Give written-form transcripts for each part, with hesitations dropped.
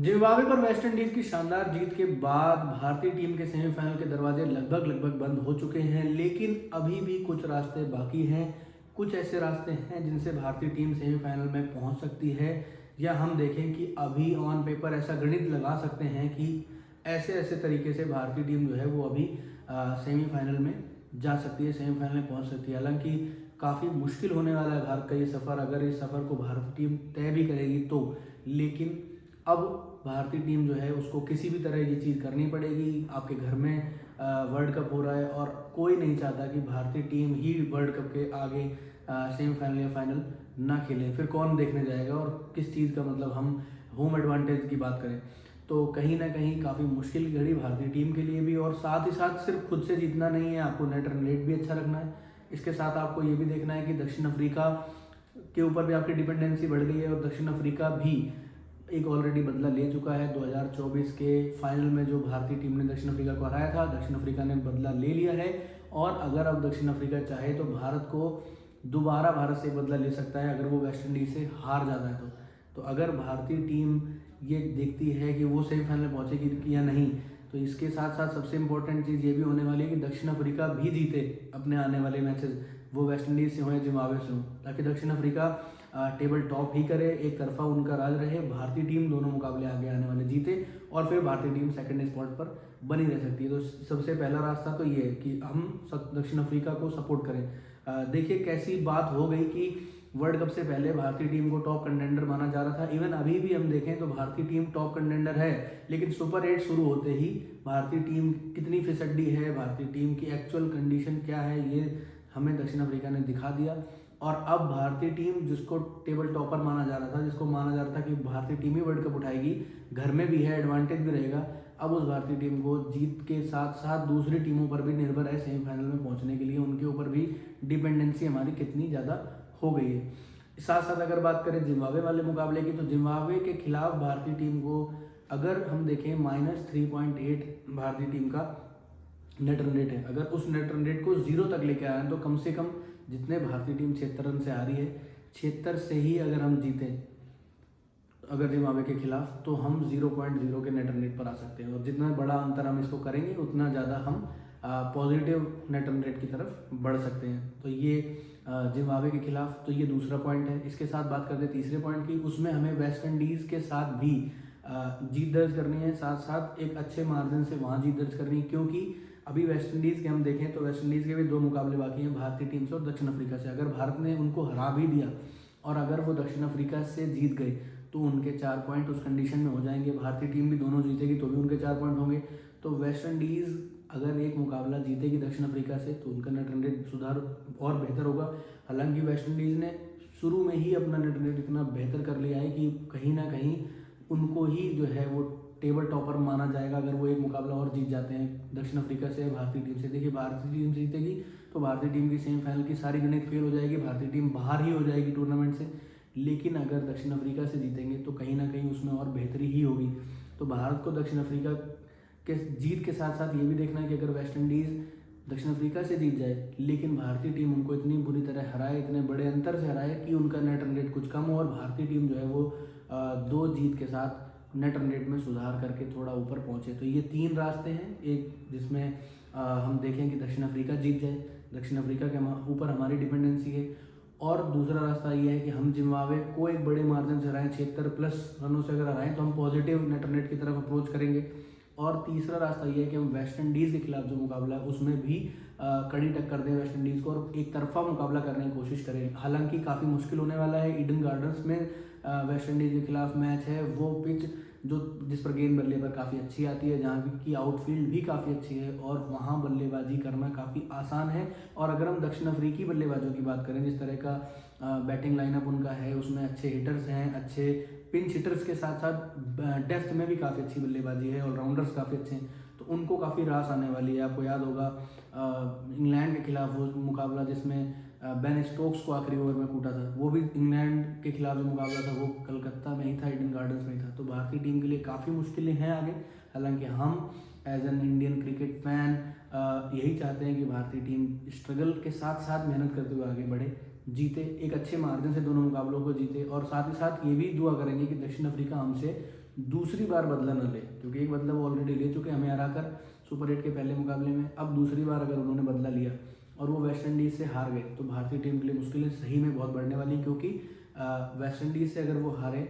Zimbabwe पर West Indies की शानदार जीत के बाद भारतीय टीम के सेमीफाइनल के दरवाजे लगभग बंद हो चुके हैं, लेकिन अभी भी कुछ रास्ते बाकी हैं। कुछ ऐसे रास्ते हैं जिनसे भारतीय टीम सेमीफाइनल में पहुंच सकती है, या हम देखें कि अभी ऑन पेपर ऐसा गणित लगा सकते हैं कि ऐसे ऐसे तरीके से भारतीय टीम जो है वो अभी सेमीफाइनल में जा सकती है, सेमीफाइनल में पहुंच सकती है। हालांकि काफ़ी मुश्किल होने वाला है भारत का ये सफ़र, अगर इस सफ़र को भारतीय टीम तय भी करेगी तो। लेकिन अब भारतीय टीम जो है उसको किसी भी तरह ये चीज़ करनी पड़ेगी। आपके घर में वर्ल्ड कप हो रहा है और कोई नहीं चाहता कि भारतीय टीम ही वर्ल्ड कप के आगे सेमीफाइनल या फाइनल ना खेले। फिर कौन देखने जाएगा, और किस चीज़ का मतलब हम होम एडवांटेज की बात करें तो कहीं ना कहीं काफ़ी मुश्किल घड़ी भारतीय टीम के लिए भी। और साथ ही साथ सिर्फ खुद से जीतना नहीं है, आपको नेट रन रेट भी अच्छा रखना है। इसके साथ आपको ये भी देखना है कि दक्षिण अफ्रीका के ऊपर भी आपकी डिपेंडेंसी बढ़ गई है, और दक्षिण अफ्रीका भी एक ऑलरेडी बदला ले चुका है। 2024 के फाइनल में जो भारतीय टीम ने दक्षिण अफ्रीका को हराया था, दक्षिण अफ्रीका ने बदला ले लिया है। और अगर अब दक्षिण अफ्रीका चाहे तो भारत को दोबारा भारत से बदला ले सकता है, अगर वो वेस्ट इंडीज से हार जाता है तो अगर भारतीय टीम ये देखती है कि वो सेमीफाइनल में पहुंचेगी या नहीं, तो इसके साथ साथ सबसे इंपॉर्टेंट चीज़ ये भी होने वाली है कि दक्षिण अफ्रीका भी जीते अपने आने वाले मैचेस, वो वेस्ट इंडीज़ से हो या जिम्बाब्वे से हो, ताकि दक्षिण अफ्रीका टेबल टॉप ही करे, एक तरफा उनका राज रहे, भारतीय टीम दोनों मुकाबले आगे आने वाले जीते, और फिर भारतीय टीम सेकंड स्पॉट पर बनी रह सकती है। तो सबसे पहला रास्ता तो ये है कि हम दक्षिण अफ्रीका को सपोर्ट करें। देखिए कैसी बात हो गई कि वर्ल्ड कप से पहले भारतीय टीम को टॉप कंटेंडर माना जा रहा था। इवन अभी भी हम देखें तो भारतीय टीम टॉप कंटेंडर है, लेकिन सुपर 8 शुरू होते ही भारतीय टीम कितनी फिसड्डी है, भारतीय टीम की एक्चुअल कंडीशन क्या है, ये हमें दक्षिण अफ्रीका ने दिखा दिया। और अब भारतीय टीम, जिसको टेबल टॉपर माना जा रहा था, जिसको माना जा रहा था कि भारतीय टीम ही वर्ल्ड कप उठाएगी, घर में भी है, एडवांटेज भी रहेगा, अब उस भारतीय टीम को जीत के साथ साथ दूसरी टीमों पर भी निर्भर है सेमीफाइनल में पहुंचने के लिए। उनके ऊपर भी डिपेंडेंसी हमारी कितनी ज़्यादा हो गई है। साथ साथ अगर बात करें जिम्बाब्वे वाले मुकाबले की, तो जिम्बाब्वे के खिलाफ भारतीय टीम को अगर हम देखें -3.8 भारतीय टीम का नेट रन रेट है। अगर उस नेट रन रेट को 0 तक लेके आए तो कम से कम जितने भारतीय टीम 76 रन से आ रही है, 76 से ही अगर हम जीतें अगर जिम्बाब्वे के खिलाफ, तो हम 0.0 के नेट रन रेट पर आ सकते हैं। और जितना बड़ा अंतर हम इसको करेंगे उतना ज़्यादा हम पॉजिटिव नेट रन रेट की तरफ बढ़ सकते हैं। तो ये जिम्बाब्वे के खिलाफ तो ये दूसरा पॉइंट है। इसके साथ बात करते हैं तीसरे पॉइंट की, उसमें हमें वेस्ट इंडीज़ के साथ भी जीत दर्ज करनी है, साथ साथ एक अच्छे मार्जिन से वहाँ जीत दर्ज करनी है, क्योंकि अभी वेस्ट इंडीज़ के हम देखें तो वेस्ट इंडीज़ के भी 2 मुकाबले बाकी हैं भारतीय टीम से और दक्षिण अफ्रीका से। अगर भारत ने उनको हरा भी दिया और अगर वो दक्षिण अफ्रीका से जीत गए तो उनके 4 पॉइंट उस कंडीशन में हो जाएंगे। भारतीय टीम भी दोनों जीतेगी तो भी उनके 4 पॉइंट होंगे। तो वेस्ट इंडीज़ अगर एक मुकाबला जीतेगी दक्षिण अफ्रीका से तो उनका नेट रन रेट सुधार और बेहतर होगा। हालांकि वेस्ट इंडीज़ ने शुरू में ही अपना नेट रन रेट इतना बेहतर कर लिया है कि कहीं ना कहीं उनको ही जो है वो टेबल टॉपर माना जाएगा अगर वो एक मुकाबला और जीत जाते हैं दक्षिण अफ्रीका से भारतीय टीम से। देखिए भारतीय टीम जीतेगी तो भारतीय टीम की सेमीफाइनल की सारी गणित फेल हो जाएगी, भारतीय टीम बाहर ही हो जाएगी टूर्नामेंट से। लेकिन अगर दक्षिण अफ्रीका से जीतेंगे तो कहीं ना कहीं उसमें और बेहतरी ही होगी। तो भारत को दक्षिण अफ्रीका के जीत के साथ साथ ये भी देखना है कि अगर वेस्ट इंडीज़ दक्षिण अफ्रीका से जीत जाए लेकिन भारतीय टीम उनको इतनी बुरी तरह हराए, इतने बड़े अंतर से हराए कि उनका नेट रन रेट कुछ कम हो और भारतीय टीम जो है वो 2 जीत के साथ नेट रन रेट में सुधार करके थोड़ा ऊपर पहुंचे। तो ये 3 रास्ते हैं, एक जिसमें हम देखें कि दक्षिण अफ्रीका जीत जाए, दक्षिण अफ्रीका के ऊपर हमारी डिपेंडेंसी है, और दूसरा रास्ता ये है कि हम जिम्बाब्वे को एक बड़े मार्जिन से हराएं, 76+ रनों से अगर हराएं तो हम पॉजिटिव नेट रन रेट की तरफ अप्रोच करेंगे। और तीसरा रास्ता ये है कि हम वेस्ट इंडीज़ के खिलाफ जो मुकाबला है उसमें भी कड़ी टक्कर दें वेस्ट इंडीज़ को और एक तरफा मुकाबला करने की कोशिश करें। हालांकि काफ़ी मुश्किल होने वाला है। ईडन गार्डन्स में वेस्ट इंडीज़ के खिलाफ मैच है, वो पिच जिस पर गेंद बल्ले पर काफ़ी अच्छी आती है, जहाँ की आउटफील्ड भी काफ़ी अच्छी है और वहाँ बल्लेबाजी करना काफ़ी आसान है। और अगर हम दक्षिण अफ्रीकी बल्लेबाजों की बात करें, जिस तरह का बैटिंग लाइनअप उनका है, उसमें अच्छे हिटर्स हैं, अच्छे पिंच हिटर्स के साथ साथ डेप्थ में भी काफ़ी अच्छी बल्लेबाजी है, ऑलराउंडर्स काफ़ी अच्छे हैं, तो उनको काफ़ी रास आने वाली है। आपको याद होगा इंग्लैंड के खिलाफ वो मुकाबला जिसमें बेन स्टोक्स को आखिरी ओवर में कूटा था, वो भी इंग्लैंड के खिलाफ जो मुकाबला था वो कलकत्ता में ही था, ईडन गार्डन्स में ही था। तो भारतीय टीम के लिए काफ़ी मुश्किलें हैं आगे। हालांकि हम as an Indian cricket fan यही चाहते हैं कि भारतीय टीम स्ट्रगल के साथ साथ मेहनत करते हुए आगे बढ़े, जीते, एक अच्छे मार्जिन से दोनों मुकाबलों को जीते, और साथ ही साथ ये भी दुआ करेंगे कि दक्षिण अफ्रीका हमसे दूसरी बार बदला न ले, क्योंकि एक बदला वो ऑलरेडी ले चुके हैं हमें हराकर सुपर 8 के पहले मुकाबले में। अब दूसरी बार अगर उन्होंने बदला लिया और वो वेस्ट इंडीज़ से हार गए तो भारतीय टीम के लिए मुश्किलें सही में बहुत बढ़ने वाली, क्योंकि वेस्ट इंडीज़ से अगर वो हारे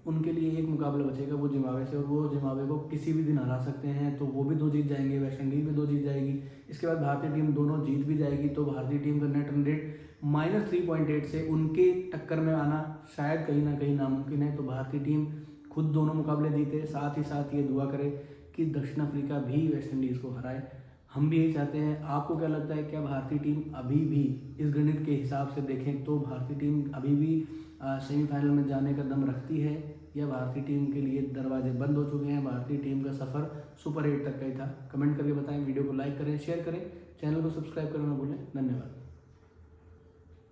उनके लिए एक मुकाबला बचेगा वो जिम्बाब्वे से, और वो जिम्बाब्वे को किसी भी दिन हरा सकते हैं, तो वो भी 2 जीत जाएंगे, वेस्ट इंडीज़ भी 2 जीत जाएगी। इसके बाद भारतीय टीम दोनों जीत भी जाएगी, तो भारतीय टीम का नेट रन रेट -3.8 से उनके टक्कर में आना शायद कहीं ना कहीं नामुमकिन है। तो भारतीय टीम खुद दोनों मुकाबले जीते, साथ ही साथ ये दुआ करे कि दक्षिण अफ्रीका भी वेस्ट इंडीज़ को हराए। हम भी यही चाहते हैं। आपको क्या लगता है, क्या भारतीय टीम अभी भी इस गणित के हिसाब से देखें तो भारतीय टीम अभी भी सेमीफाइनल में जाने का दम रखती है, या भारतीय टीम के लिए दरवाजे बंद हो चुके हैं? भारतीय टीम का सफ़र सुपर 8 तक का ही था। कमेंट करके बताएं, वीडियो को लाइक करें, शेयर करें, चैनल को सब्सक्राइब करना ना भूलें। धन्यवाद।